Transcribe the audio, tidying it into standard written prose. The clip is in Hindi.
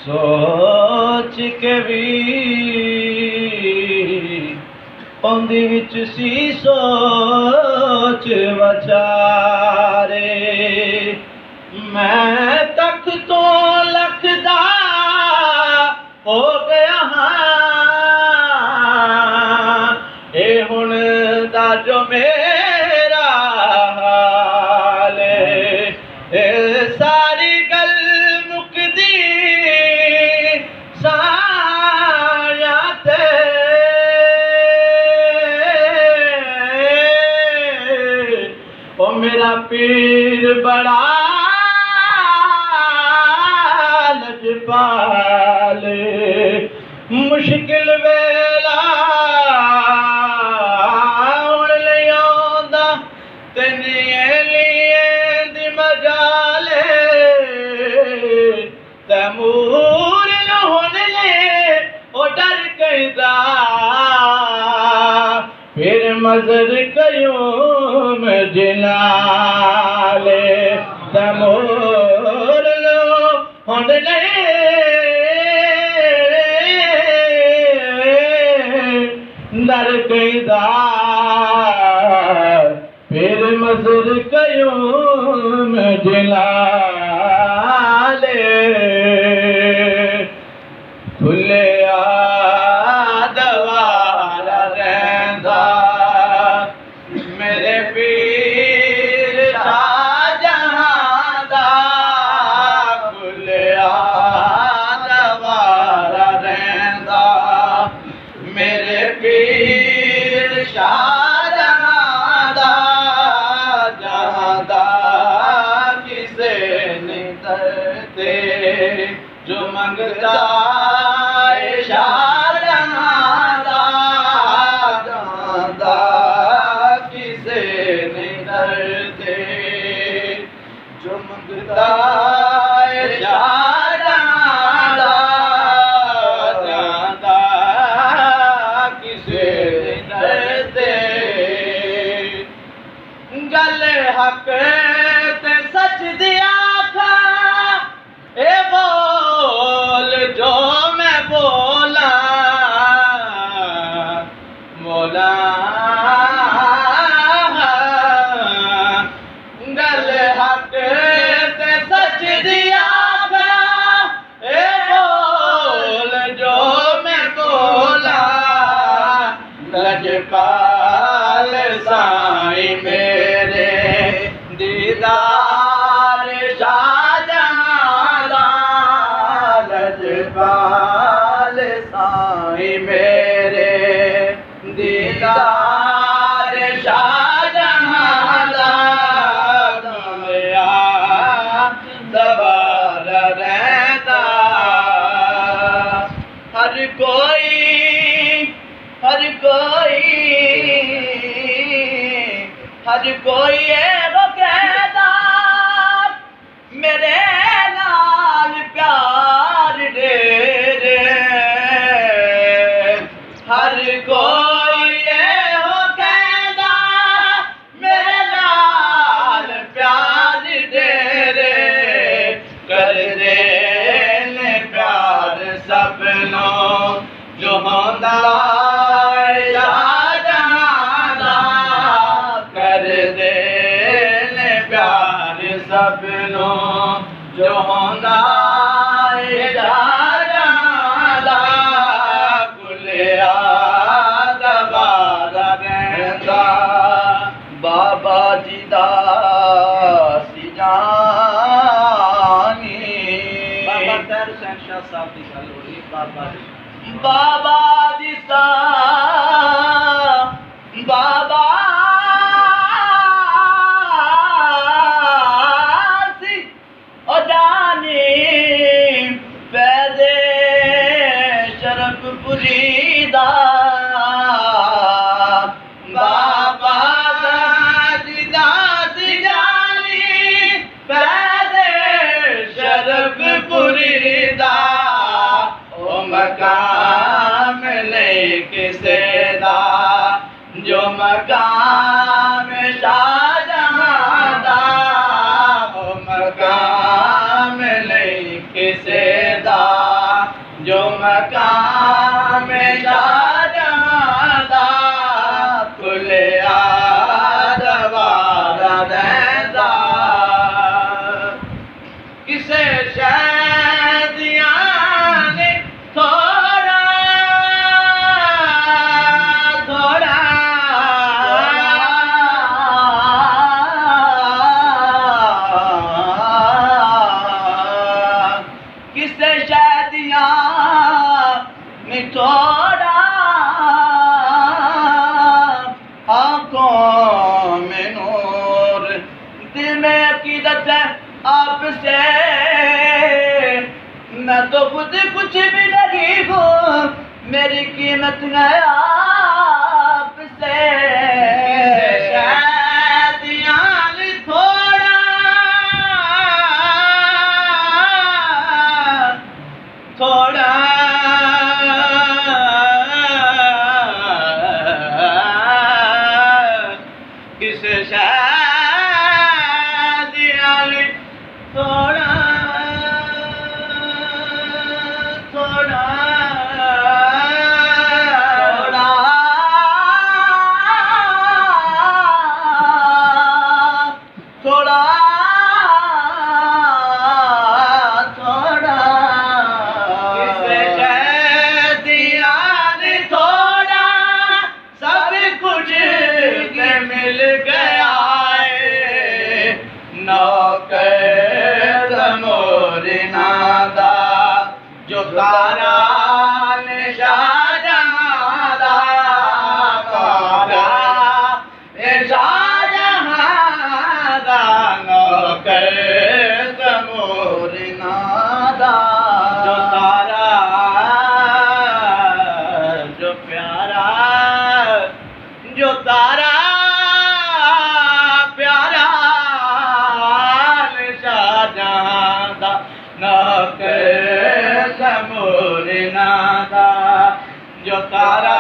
सोच के भी पौंदी विच सी सोच वचारे। मैं तक तो लखदा हो गया हाँ, ए हुण दा जो मेरा हाल ए सारी गल मुकदी साया ते ओ मेरा पीर बड़ा लजपाल मुश्किल वेला हुण नहीं आउंदा तेने लिए दी मजाले तैमूर हुण ले ओ डर कैदा फिर मजर कयूं मैं जिनाले तैमूर हुण ले डर कैदा फिर मजर कयूं मैं जिनाले खुले दवारा रहंदा मेरे पीर शाहजहां दा खुले दवारा रहंदा मेरे पीर शाहजहां दा जहां दा किसे नहीं दरते जो मंगता है शाहजहां दा जहां दा किसे नहीं दरते जो मंगता है शाहजहां दा जहां दा किसे नहीं दरते गल हक ते सच दी आखा ए बोल जो मैं बोला मोला गल हक ते सच दी आखा ए बोल जो मैं बोला लजपाल साईं मेरे दीदार शाहजहां दा लजपाल साईं मेरे दीदार शाहजहां दा दुनिया दबार रहता हर कोई वो कहदा मेरे नाल प्यार दे रे हर कोई वो कहदा मेरे नाल प्यार दे रे कर दे ने प्यार सबनो जो होंदा सबनो जो होंदा शाहजहां दा खुलिया दबारा रहंदा बाबा जी दा सिजानी बाबा तर शाह साहब दी गल हो रही बाबा जी सा बाबा पुरीदा बाबा जी दा सिजानी पैदे शरफ पुरीदा ओ मकाम नहीं किसे दा जो मकाम शाहजहां दा ओ मकाम नहीं किसे दा मकाम शाहजहां दा खुलिया दरवाज़ा रहंदा किसे शहदियां ने थोड़ा थोड़ा किसे शहदियां ने थोड़ा आंखों में नूर दिल में अकीदत है आपसे मैं तो खुद कुछ भी नहीं हूँ मेरी कीमत है आपसे शादियां थोड़ा थोड़ा किस शादियां थोड़ा थोड़ा थोड़ा थोड़ा किसे शहदियां थोड़ा सब कुछ मिल गया नौकर मोरी नादा जो तारा ने शाहजहां दा तारा शाहजहां दा नौकर मोरी नादा जो तारा जो प्यारा जो तारा प्यारा शाहजहां दा नौकर मोरी नादा जो तारा